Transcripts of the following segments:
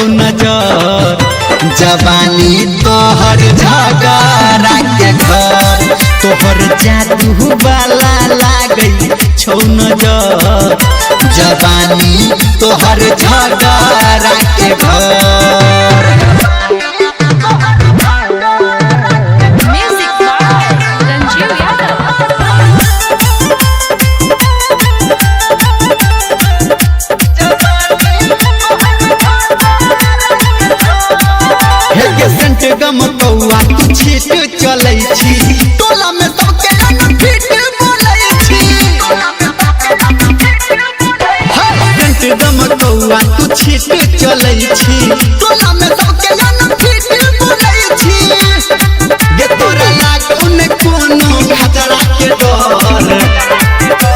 नजर जवानी तोहर झगड़ा के घर तोहर जादू वाला लागई छौ नजर जवानी तोहर झगड़ा के घर। गम कौआ तू छीट चलै छी टोला में सबके अनफिट बोलै छी हट गम कौआ तू छीट चलै छी टोला में सबके अनफिट बोलै छी गे तोरा लागौन कोनो खतरा के डर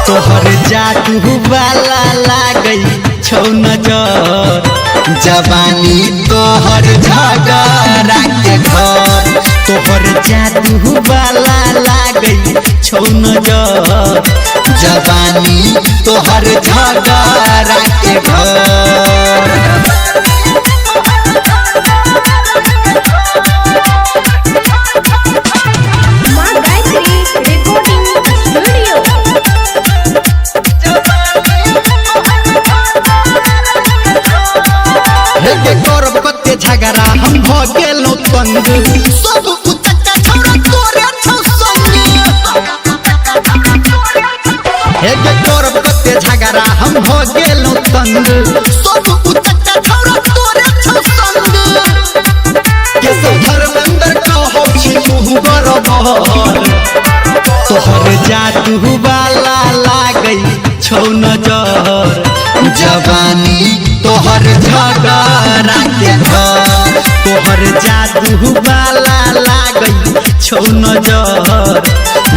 तोहर जादू वाला लागई छौ नजर जवानी तोहर झगड़ा के घर तोहर जादू वाला लागई छौ नजर जवानी तोहर झगड़ा के घर। करब कते झगड़ा हम भ गेलौ तंग सब उचक्का छोरा तोरे छौ संग हे गे करब कते झगड़ा हम भ गेलौ तंग सब उचक्का छोरा तोरे छौ संग के धर्मेंद्र कहौ छी तू बरबर तोहर जादू वाला लागई छौ नजर जवानी तोहर झगड़ा के घर तोहर जादू वाला लागई छौ नजर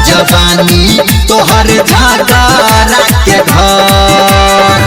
जवानी तोहर झगड़ा के घर।